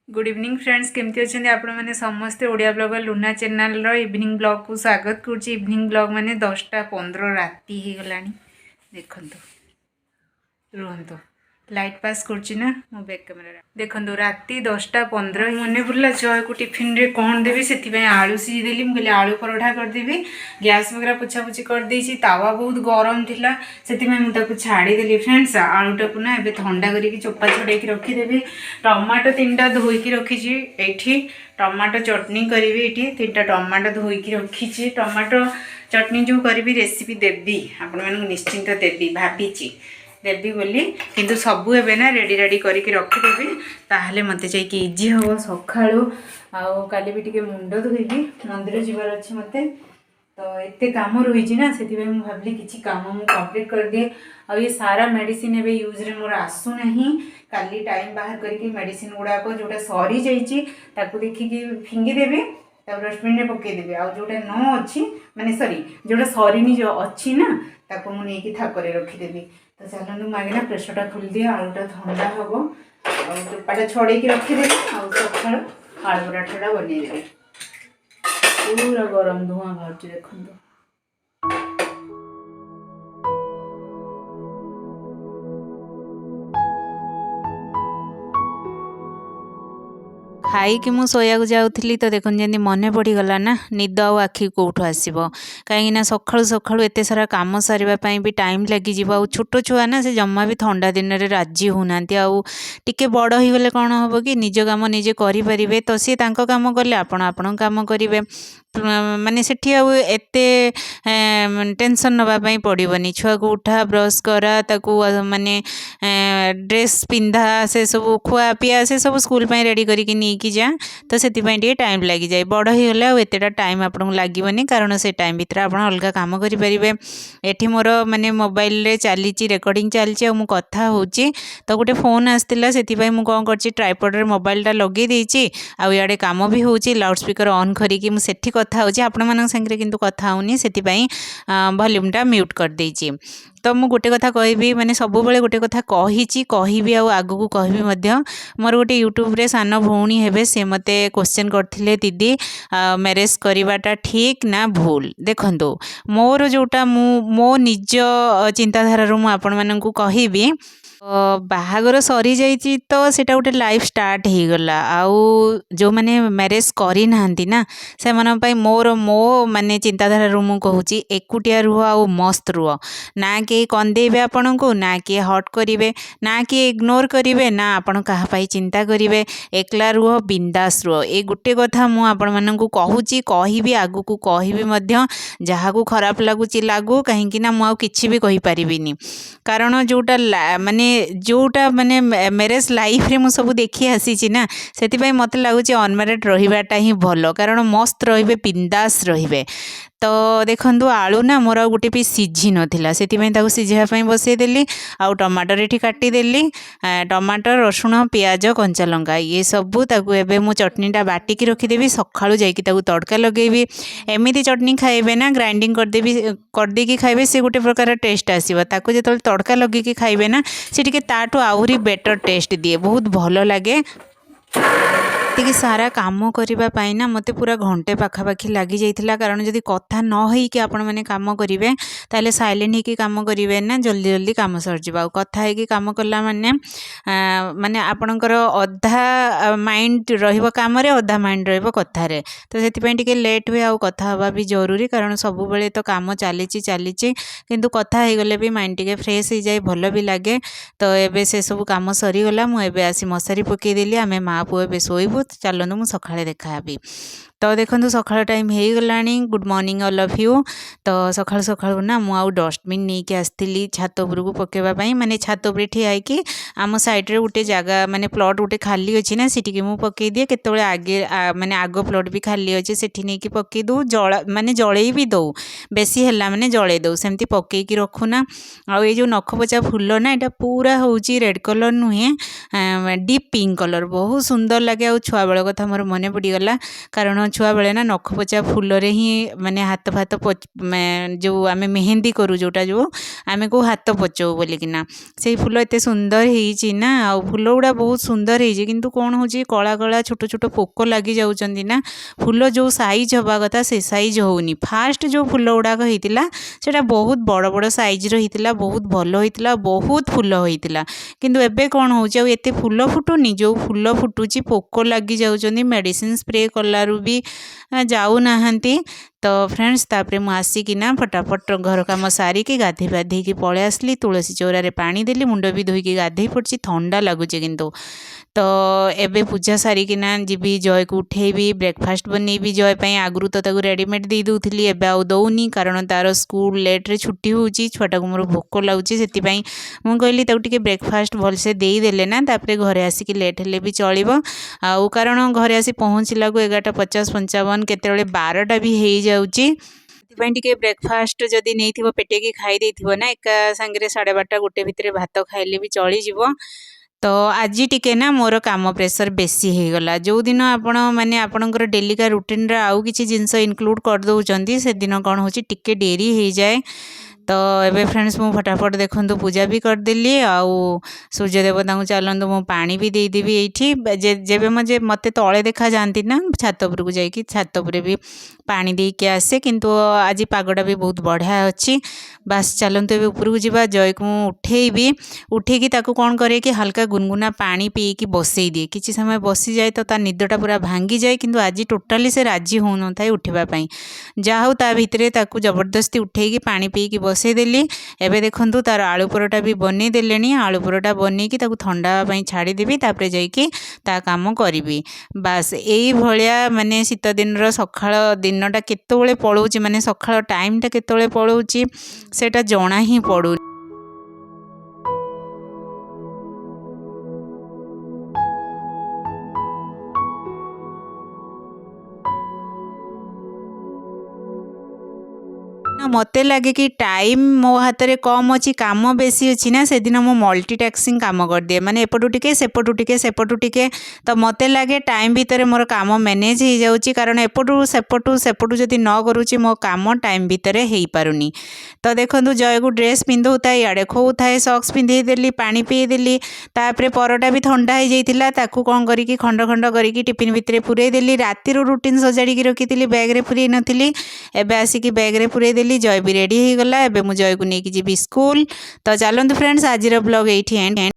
Good evening friends केमती अच्छे आपण मैंने समस्ते ओडिया ब्लॉगर लुना चैनल रो इवनिंग ब्लॉग को स्वागत करुच्ची। इवनिंग ब्लॉग मैंने 10:15 राति हो गला देखु रुहतु लाइट पास करुच्ची ना मो बैक कैमेरा देखु राति 10:15 मन पड़ा जय को टिफिन रे कौन देवी से आलू सीझेदेली मुझे आलू परोठा करदेवी गैस वगैरह पोछापोछी करदे तावा बहुत गरम थिला से मुझे छाड़ीदेली फ्रेंड्स आलूटा को ना ए ठंडा करके चोपा छड़े रखीदेवी। टमाटो 3टा धोईकी रखी ये टमाटो चटनी करी ये 3टा टमाटो धोईकी रखी टमाटो चटनी जो करी रेसिपी देवी आपण मानक निश्चिंत देवी भाभी देवी बोली किंतु सबू एवं ना रेडी रेडी करके रखीदेवी ताहले मते जाइए इजी हम सका काली भी टे मुंड धोइबी मंदिर जीवार अच्छे मत तो एते काम रही ना से भाविली किसी काम मुझे कंप्लीट कर दिए आ ये सारा मेडिसिन एवं यूज रे मोर आसूना काली टाइम बाहर करके मेडिसिन गुड़ाक जोटा सरी जाकू देखिकी फिंगीदेवी डस्टबिन में पकईदेवी आ जोटा न अच्छी माने सरी जोटा सरीनी जो अच्छी ना ताको मुझे थाकरे रखीदेवी। तो चलू मागिना प्रेसरटा खोल दिए आलूटा ठंडा हम चोपाटा छड़े रखीदेवी आउ सका आलू पराठाटा बनईदेवी पूरा गरम धुआं बाहर देखो खाई कि मुझे शोया जाऊँगी तो देखो जमी मन पड़गला ना निद आ आखि कौटू आसब कहीं सका सका एत सारा कम सारे भी टाइम लगी छोट छुआ ना से जमा भी ठंडा दिन में राजी होना टे बड़ हो गले कौन हम कि निज कम निजे करें तो सी कम कले आपण कम करेंगे माने सेठी एते टेंशन नवापाई पड़ोनी छुआ को उठा ब्रश करा ताकू माने ड्रेस पिंधा से सब खुआ पिया से सब स्कूल रेडी करके नहीं जा तो से टाइम लगी जाए बड़ हो गले आतेटा टाइम आपको लगे कारण से टाइम भितर आप अलग कम करेंगे। एठी मोर माने मोबाइल रे चली रेकर्डिंग चलती मु कथा होची तो गोटे फोन आसला से मुझे कौन कर ट्राइपॉड रे मोबाइलटा लगे देची आ इआडे काम भी होची लाउड स्पीकर ऑन करिकी मु सेठी कथा होची आपण मानक संगे किंतु कथा होनी से वॉल्यूमटा म्यूट कर देची। तो मु गोटे कथा कहबी माने सब बेले गोटे कथा कही कहबी आगू कहबी मोर गोटे यूट्यूब रे सान भौणी हेबे से मते क्वेश्चन करथिले दीदी मैरेज करिवाटा ठीक ना भूल देखंतु मोर जोटा मो निज चिंताधारा मु आपण मानकू कहबी बाहागर सरी जाइए तो सेटा गोटे लाइफ स्टार्ट हो गला आउ जो मैंने मैरेज करी नांती ना से मन पाई मोर मो माने चिंताधारा रू मु कहूची एकुटिया रुह आउ मस्त रुह ना कि कंदेबे आपण को ना कि हट करिवे ना कि इग्नोर करिवे ना आपण कहा पाई चिंता करिवे एकला रुह बिंदास रुह ए गुटे कथा मु आपण मानकू कहूची कहबी आगु को कहबी मध्य जहा को खराब लागुची लागू कहीं ना मु आ किछि भी कहि परिबिनी कारण जोटा माने जोटा माने मैरेज लाइफ रे मु सब देखी आसी ना से मत लगुच अनमैरिड रहीबाटा ही भल कारण मस्त रहिबे बिंदास रहिबे। तो देखंतु आलू ना मोर गोटे पीस सीझी नाला से सीझापी बसईदेली आउ टमाटर ये काटिदेली टमाटर रसुण पियाज कंचा लंका ये सबू एबे मु चटनीटा बाटिकी रखीदेवी सका जाकि तड़का लगेबी एमती चटनी खाइबे ना ग्राइंडिंग करदेकी खाइबे से गोटे प्रकार टेस्ट आसो जो तड़का लगे खाइबे ना से ताठू आहरी बेटर टेस्ट दिए बहुत भल लगे। ये सारा काम करने ना मत पूरा घंटे पाखापाखि लगी जाइथिला कारण जदि कथा न होइकि आपण माने काम करिवे ताले साइलेंट होइकि काम करिवे ना जल्दी जल्दी काम सर जिबा कथा होइकि काम कला माने आपणकर अधा माइंड रहिबो काम रे अधा माइंड रहिबो कथा रे तो सेति पई टिके लेट हुए आ कथा हवा भी जरूरी कारण सब बेले तो काम चली किंतु कथा हो गले भी माइंड टिके फ्रेश हो जाए भल भी लगे। तो एबे से सब काम सरीगला मुझे आसी मशारी पकईदेली आम माँ पुओ ए शोबू चलू मुझे सका देखा तो देखो सका टाइम हो गला good morning all of you. तो सका सका ना मुझे डस्टबिन नहीं कि आसती छात उपरकू पकेवाई माने छात उपर ठिया होगी आम सैड्रे गोटे जगह माने प्लट गोटे खाली अच्छी ना सीटिकी मुझे पकई दिए केतले आगे माने आग प्लट भी खाली अच्छे से नहीं पकई दो जला माने जड़े भी दो बेसी है माने जड़े दो सेमती पकईकी रखुना आ ये जो नखपचा फूल ना यहाँ पूरा हूँ रेड कलर नुहे डीप पिंक कलर बहुत सुंदर लगे आ छुआ बेल कथा मोर मन पड़गला कारण छुआ बेले ना नख पोचा फूल ही माने हाथ फात जो आम मेहंदी करूँ जोटा जो आम को हाथ पचौ बोलिकिना से फूल एत सुंदर होती ना आ फूल गुड़ा बहुत सुंदर होती किंतु कौन हो कला कला छोट छोट पोक लगी जाऊँच ना फूल जो साइज हवा कथा से साइज होनी फास्ट जो फूल गुड़ाक होता से बहुत बड़ बड़ साइज रही बहुत भल होता बहुत फूल होता किंतु एबे कौन हो फूल फुटुनी जो फूल फुटुची पोक लगी जाऊँच मेडिसिन स्प्रे कलारू भी जाऊ नाहंती। तो फ्रेंड्स तापरे मु आसिकिना फटाफट घर काम सारिकी गाधे पाधे की पळे आसली तुलसी चौरारे पानी देली मुंड भी धोईकी गाधे पड़ी ठंडा लगुच किंतु तो एबे पूजा सारिकिना जीवी जय को उठेबी ब्रेकफास्ट बनैबी जय पाई आगु तो ताको रेडीमेड दे दूथली एबे आउ दौनी कारण तार स्कूल लेट रे छुट्टी होउची छुआटा को मोर भोक लागुची सेति पई मु कहली ताको टिके ब्रेकफास्ट भलसे देई देले ना तापरे घरे आसिकी लेट हेले भी चलिबो आउ कारण घरे आसी पहुँचला को 11:50-55 केतेबेले 12टा भी हेई जाउची टिके ब्रेकफास्ट जदि नहीं पेटेकी खाई देथिबो ना एका संगे 12:30 1 भितर भात खाइले भी चली जिवो। तो आज टिके ना मोर काम प्रेसर बेसी हो गला जो दिन आपण माने आपणकर डेलिका रूटीन रे आउ किछि जिंस इनक्लूड कर दउचंदी से दिन कोन होची टिके डेरी हो जाए। तो एबे फ्रेंड्स मु फटाफट देखंतु पूजा भी करदेली आउ सूर्य देवता को चलंतु मु पानी भी दे देबी एठी जेबे मजे मते तळे देखा जानती ना छात उपर को जाई कि छात उपर भी पानी दे के आसे किंतु आज पागडा भी बहुत बढ़िया अच्छी बास चलंतु एबे ऊपर को जीवा जय को उठेबी उठेकी ताको कोन करे कि हल्का गुनगुना पानी पी की बसई दिए किछि समय बसी जाए तो ता निदटा पूरा भांगी जाए किंतु आज टोटाली से राजी हो न थाई उठिबा पई जा हो ता भितरे ताको जबरदस्ती उठेकी पानी पी की बसई देली एबे देखंतु तार आलू परोटा भी बनै देलेनी आलू परोटा बनै की ताको ठंडा पई छाड़ी देबी तापरे जाई की ता काम करिवि बास एई भलिया माने शीत दिन रो सखाळ दिनटा केतोळे पळौची माने सखाळ टाइम टा केतोळे पळौची सेटा जणा ही पड़ू मते लगे कि टाइम मो हाथ में कम अच्छी काम बेसी अच्छी ना से दिन मो मल्टीटास्किंग काम कर दिए माने एपटू टिके सेपटू टिके तो मते लगे टाइम भितर मोर काम मैनेज हो जाउची कारण एपटू सेपटू जदि न करूची मो काम टाइम भितर हो पारुनी। तो देखंतु जय को ड्रेस पिंधौ था इे खोउ था सॉक्स पिंधे देली पानी पी देली तापरे परोटा भी ठंडा हो जाइतिला ताकू कोन करिकी खंड खंड करिकी टिफिन भितर पुरे देली राति रूटीन सजाड़ी रखी बैग रे पुरे नथिली एबे आसिकी बैग रे पुरे देली जय भी रेडी हो गला एबे मु जय को लेकिन जीवी स्कूल। तो चलते फ्रेंड्स आज ब्लॉग एठी एंड